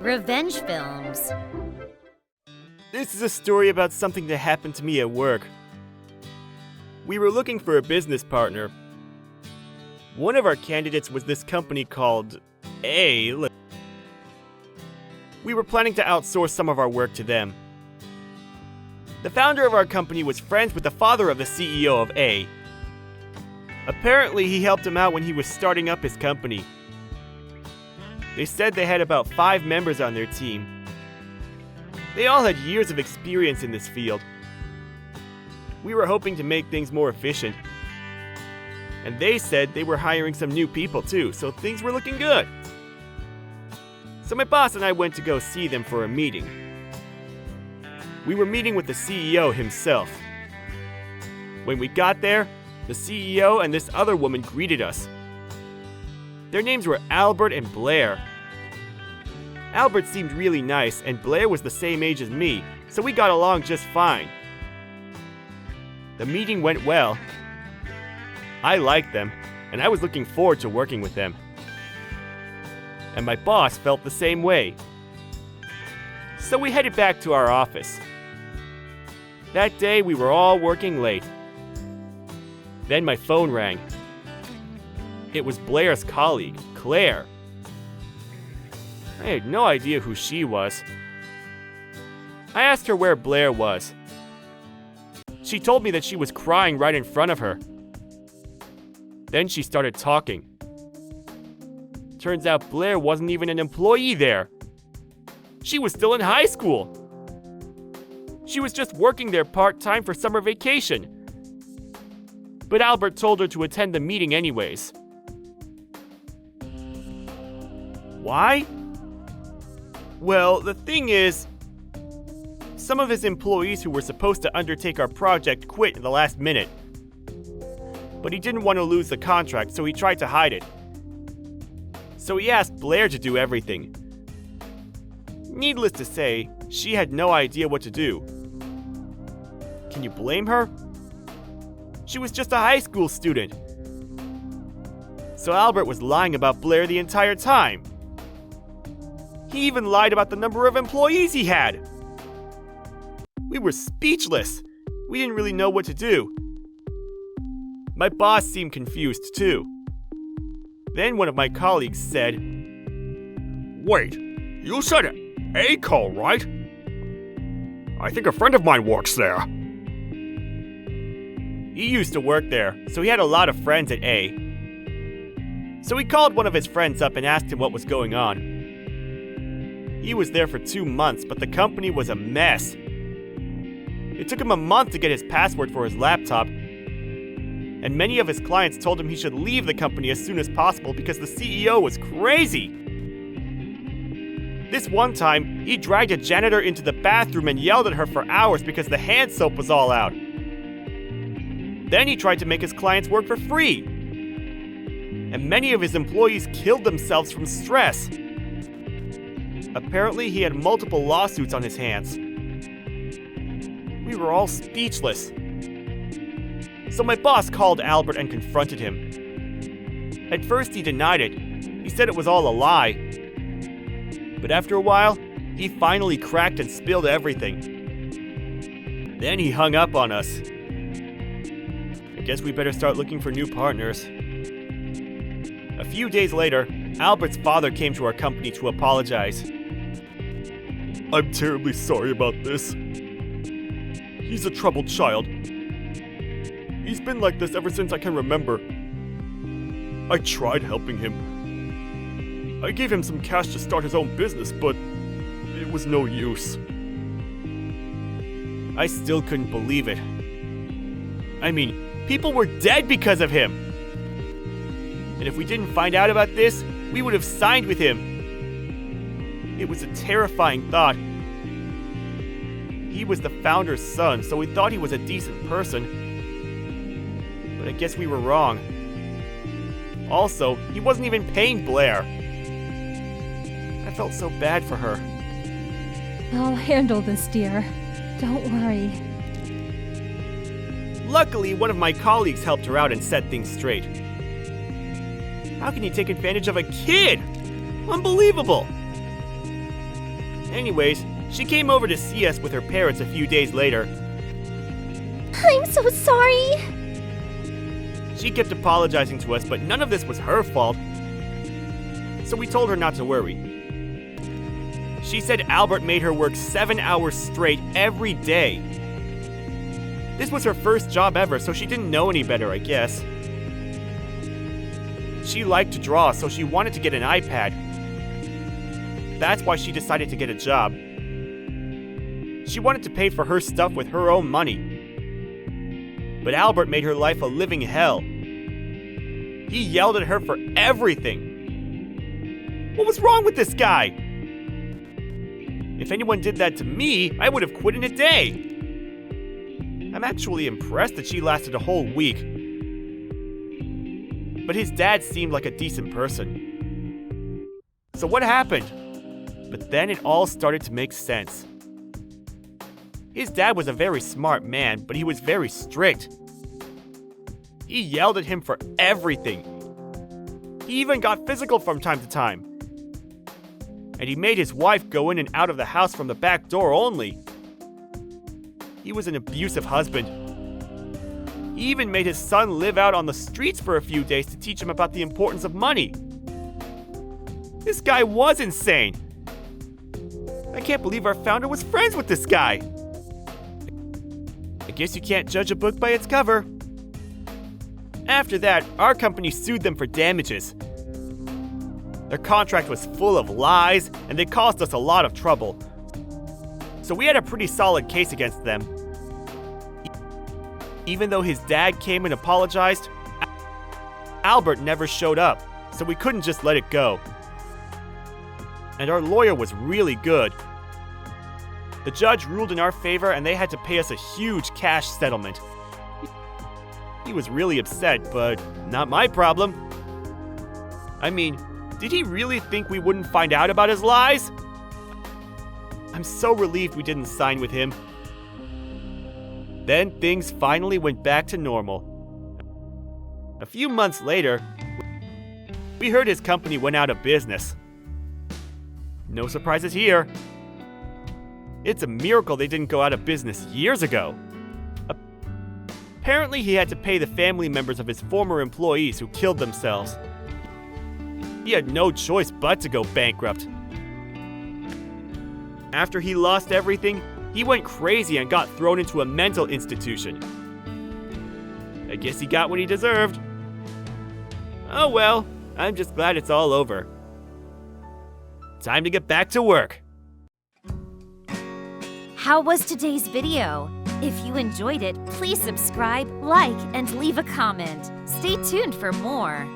Revenge films. This is a story about something that happened to me at work. We were looking for a business partner. One of our candidates was this company called A. We were planning to outsource some of our work to them. The founder of our company was friends with the father of the CEO of A. Apparently, he helped him out when he was starting up his company. They said they had about 5 members on their team. They all had years of experience in this field. We were hoping to make things more efficient. And they said they were hiring some new people too, so things were looking good. So my boss and I went to go see them for a meeting. We were meeting with the CEO himself. When we got there, the CEO and this other woman greeted us. Their names were Albert and Blair. Albert seemed really nice, and Blair was the same age as me, so we got along just fine. The meeting went well. I liked them, and I was looking forward to working with them. And my boss felt the same way. So we headed back to our office. That day, we were all working late. Then my phone rang. It was Blair's colleague, Claire. I had no idea who she was. I asked her where Blair was. She told me that she was crying right in front of her. Then she started talking. Turns out Blair wasn't even an employee there. She was still in high school. She was just working there part-time for summer vacation. But Albert told her to attend the meeting anyways. Why? Well, the thing is, some of his employees who were supposed to undertake our project quit in the last minute. But he didn't want to lose the contract, so he tried to hide it. So he asked Blair to do everything. Needless to say, she had no idea what to do. Can you blame her? She was just a high school student. So Albert was lying about Blair the entire time. He even lied about the number of employees he had. We were speechless. We didn't really know what to do. My boss seemed confused too. Then one of my colleagues said, "Wait, you said A-Call, right? I think a friend of mine works there." He used to work there, so he had a lot of friends at A. So he called one of his friends up and asked him what was going on. He was there for 2 months, but the company was a mess. It took him a month to get his password for his laptop, and many of his clients told him he should leave the company as soon as possible because the CEO was crazy. This one time, he dragged a janitor into the bathroom and yelled at her for hours because the hand soap was all out. Then he tried to make his clients work for free. And many of his employees killed themselves from stress. Apparently, he had multiple lawsuits on his hands. We were all speechless. So my boss called Albert and confronted him. At first, he denied it. He said it was all a lie. But after a while, he finally cracked and spilled everything. Then he hung up on us. I guess we better start looking for new partners. A few days later, Albert's father came to our company to apologize. "I'm terribly sorry about this. He's a troubled child. He's been like this ever since I can remember. I tried helping him. I gave him some cash to start his own business, but it was no use." I still couldn't believe it. I mean, people were dead because of him. And if we didn't find out about this, we would have signed with him. It was a terrifying thought. He was the founder's son, so we thought he was a decent person. But I guess we were wrong. Also, he wasn't even paying Blair. I felt so bad for her. I'll handle this, dear. Don't worry. Luckily, one of my colleagues helped her out and set things straight. How can he take advantage of a kid? Unbelievable! Anyways, she came over to see us with her parents a few days later. I'm so sorry. She kept apologizing to us, but none of this was her fault. So we told her not to worry. She said Albert made her work 7 hours straight every day. This was her first job ever, so she didn't know any better, I guess. She liked to draw, so she wanted to get an iPad. That's why she decided to get a job. She wanted to pay for her stuff with her own money. But Albert made her life a living hell. He yelled at her for everything. What was wrong with this guy? If anyone did that to me, I would have quit in a day. I'm actually impressed that she lasted a whole week. But his dad seemed like a decent person. So what happened? But then it all started to make sense. His dad was a very smart man, but he was very strict. He yelled at him for everything. He even got physical from time to time. And he made his wife go in and out of the house from the back door only. He was an abusive husband. He even made his son live out on the streets for a few days to teach him about the importance of money. This guy was insane. I can't believe our founder was friends with this guy. I guess you can't judge a book by its cover. After that, our company sued them for damages. Their contract was full of lies, and they caused us a lot of trouble. So we had a pretty solid case against them. Even though his dad came and apologized, Albert never showed up, so we couldn't just let it go. And our lawyer was really good. The judge ruled in our favor, and they had to pay us a huge cash settlement. He was really upset, but not my problem. I mean, did he really think we wouldn't find out about his lies? I'm so relieved we didn't sign with him. Then things finally went back to normal. A few months later, we heard his company went out of business. No surprises here. It's a miracle they didn't go out of business years ago. Apparently, he had to pay the family members of his former employees who killed themselves. He had no choice but to go bankrupt. After he lost everything, he went crazy and got thrown into a mental institution. I guess he got what he deserved. Oh well, I'm just glad it's all over. Time to get back to work. How was today's video? If you enjoyed it, please subscribe, like, and leave a comment. Stay tuned for more.